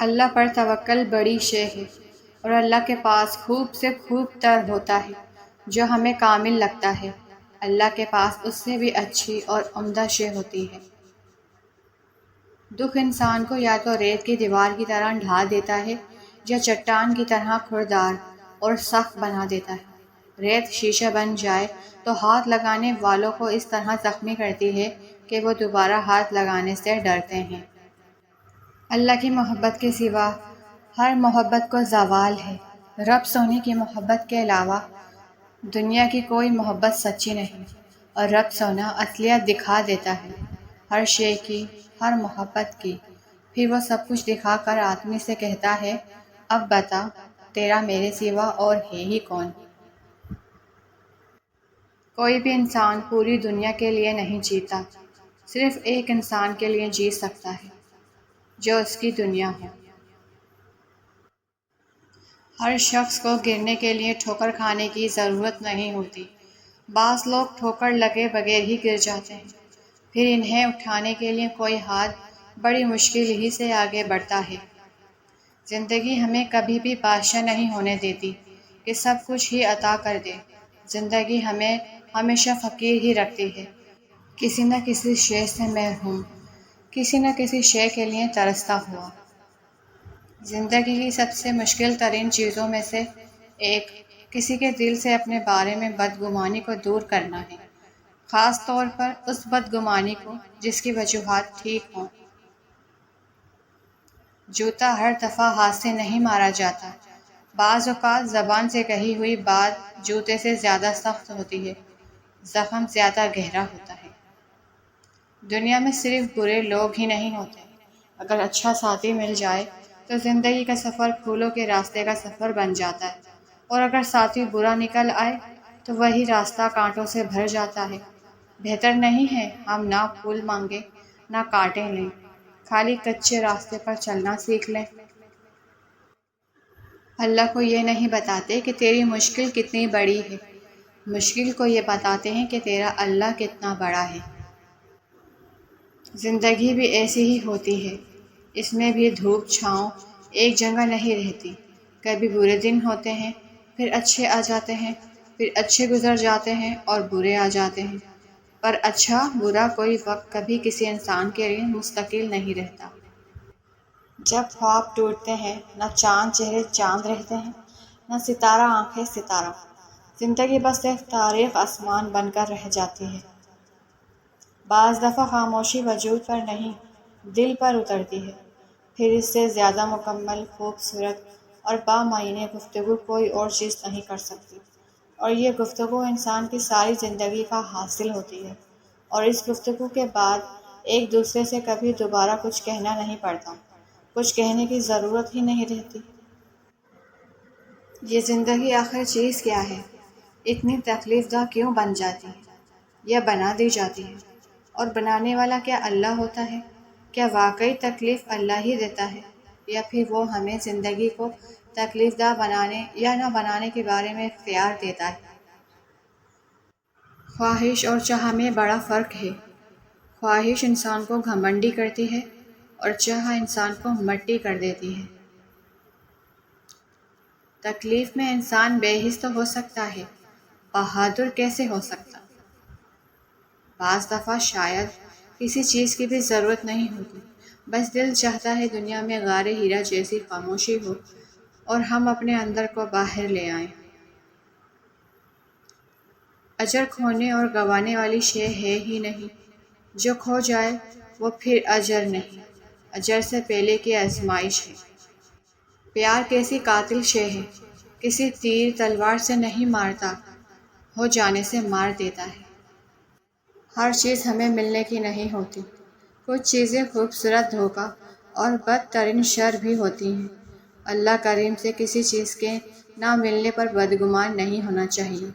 اللہ پر توکل بڑی شے ہے اور اللہ کے پاس خوب سے خوب تر ہوتا ہے جو ہمیں کامل لگتا ہے۔ اللہ کے پاس اس سے بھی اچھی اور عمدہ شے ہوتی ہے۔ دکھ انسان کو یا تو ریت کی دیوار کی طرح ڈھا دیتا ہے یا چٹان کی طرح کھردار اور سخت بنا دیتا ہے۔ ریت شیشہ بن جائے تو ہاتھ لگانے والوں کو اس طرح زخمی کرتی ہے کہ وہ دوبارہ ہاتھ لگانے سے ڈرتے ہیں۔ اللہ کی محبت کے سوا ہر محبت کو زوال ہے۔ رب سونے کی محبت کے علاوہ دنیا کی کوئی محبت سچی نہیں، اور رب سونا اصلیت دکھا دیتا ہے ہر شے کی، ہر محبت کی۔ پھر وہ سب کچھ دکھا کر آدمی سے کہتا ہے، اب بتا تیرا میرے سوا اور ہے ہی کون؟ کوئی بھی انسان پوری دنیا کے لیے نہیں جیتا، صرف ایک انسان کے لیے جی سکتا ہے جو اس کی دنیا ہو۔ ہر شخص کو گرنے کے لیے ٹھوکر کھانے کی ضرورت نہیں ہوتی۔ بعض لوگ ٹھوکر لگے بغیر ہی گر جاتے ہیں، پھر انہیں اٹھانے کے لیے کوئی ہاتھ بڑی مشکل ہی سے آگے بڑھتا ہے۔ زندگی ہمیں کبھی بھی بادشاہ نہیں ہونے دیتی کہ سب کچھ ہی عطا کر دے۔ زندگی ہمیں ہمیشہ فقیر ہی رکھتی ہے، کسی نہ کسی شے سے محروم، کسی نہ کسی شے کے لیے ترستا ہوا۔ زندگی کی سب سے مشکل ترین چیزوں میں سے ایک کسی کے دل سے اپنے بارے میں بدگمانی کو دور کرنا ہے، خاص طور پر اس بدگمانی کو جس کی وجوہات ٹھیک ہوں۔ جوتا ہر دفعہ ہاتھ سے نہیں مارا جاتا، بعض اوقات زبان سے کہی ہوئی بات جوتے سے زیادہ سخت ہوتی ہے، زخم زیادہ گہرا ہوتا ہے۔ دنیا میں صرف برے لوگ ہی نہیں ہوتے، اگر اچھا ساتھی مل جائے تو زندگی کا سفر پھولوں کے راستے کا سفر بن جاتا ہے، اور اگر ساتھی برا نکل آئے تو وہی راستہ کانٹوں سے بھر جاتا ہے۔ بہتر نہیں ہے ہم نہ پھول مانگیں نہ کانٹے لیں، خالی کچے راستے پر چلنا سیکھ لیں۔ اللہ کو یہ نہیں بتاتے کہ تیری مشکل کتنی بڑی ہے، مشکل کو یہ بتاتے ہیں کہ تیرا اللہ کتنا بڑا ہے۔ زندگی بھی ایسی ہی ہوتی ہے، اس میں بھی دھوپ چھاؤں ایک جگہ نہیں رہتی۔ کبھی برے دن ہوتے ہیں، پھر اچھے آ جاتے ہیں، پھر اچھے گزر جاتے ہیں اور برے آ جاتے ہیں، پر اچھا برا کوئی وقت کبھی کسی انسان کے لیے مستقل نہیں رہتا۔ جب خواب ٹوٹتے ہیں، نہ چاند چہرے چاند رہتے ہیں، نہ ستارہ آنکھیں ستارہ، زندگی بس ایک تاریک آسمان بن کر رہ جاتی ہے۔ بعض دفعہ خاموشی وجود پر نہیں، دل پر اترتی ہے، پھر اس سے زیادہ مکمل، خوبصورت اور بامعنی گفتگو کوئی اور چیز نہیں کر سکتی، اور یہ گفتگو انسان کی ساری زندگی کا حاصل ہوتی ہے، اور اس گفتگو کے بعد ایک دوسرے سے کبھی دوبارہ کچھ کہنا نہیں پڑتا، کچھ کہنے کی ضرورت ہی نہیں رہتی۔ یہ زندگی آخر چیز کیا ہے؟ اتنی تکلیف دہ کیوں بن جاتی ہے یا بنا دی جاتی ہے؟ اور بنانے والا کیا اللہ ہوتا ہے؟ کیا واقعی تکلیف اللہ ہی دیتا ہے، یا پھر وہ ہمیں زندگی کو تکلیف دہ بنانے یا نہ بنانے کے بارے میں اختیار دیتا ہے؟ خواہش اور چاہ میں بڑا فرق ہے۔ خواہش انسان کو گھمنڈی کرتی ہے اور چاہ انسان کو مٹی کر دیتی ہے۔ تکلیف میں انسان بے حس تو ہو سکتا ہے، بہادر کیسے ہو سکتا؟ بعض دفعہ شاید کسی چیز کی بھی ضرورت نہیں ہوتی، بس دل چاہتا ہے دنیا میں غار ہیرا جیسی خاموشی ہو اور ہم اپنے اندر کو باہر لے آئیں۔ اجر کھونے اور گنوانے والی شے ہے ہی نہیں، جو کھو جائے وہ پھر اجر نہیں، اجر سے پہلے کی آزمائش ہے۔ پیار کیسی قاتل شے ہے، کسی تیر تلوار سے نہیں مارتا، ہو جانے سے مار دیتا ہے۔ ہر چیز ہمیں ملنے کی نہیں ہوتی، کچھ چیزیں خوبصورت دھوکہ اور بدترین شر بھی ہوتی ہیں۔ اللہ کریم سے کسی چیز کے نہ ملنے پر بدگمان نہیں ہونا چاہیے۔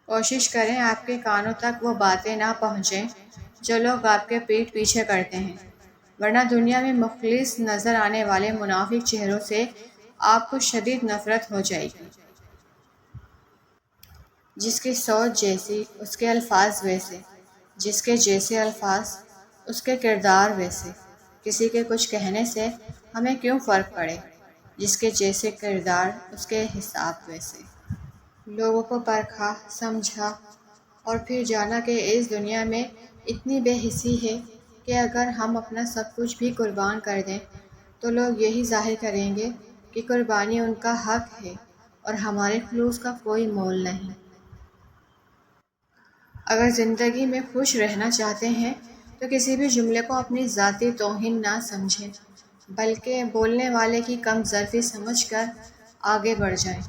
کوشش کریں آپ کے کانوں تک وہ باتیں نہ پہنچیں جو لوگ آپ کے پیٹھ پیچھے کرتے ہیں، ورنہ دنیا میں مخلص نظر آنے والے منافق چہروں سے آپ کو شدید نفرت ہو جائے گی۔ جس کی سوچ جیسی اس کے الفاظ ویسے، جس کے جیسے الفاظ اس کے کردار ویسے۔ کسی کے کچھ کہنے سے ہمیں کیوں فرق پڑے، جس کے جیسے کردار اس کے حساب ویسے۔ لوگوں کو پرکھا، سمجھا اور پھر جانا کہ اس دنیا میں اتنی بے حسی ہے کہ اگر ہم اپنا سب کچھ بھی قربان کر دیں تو لوگ یہی ظاہر کریں گے کہ قربانی ان کا حق ہے اور ہمارے خلوص کا کوئی مول نہیں۔ اگر زندگی میں خوش رہنا چاہتے ہیں تو کسی بھی جملے کو اپنی ذاتی توہین نہ سمجھیں، بلکہ بولنے والے کی کم ظرفی سمجھ کر آگے بڑھ جائیں۔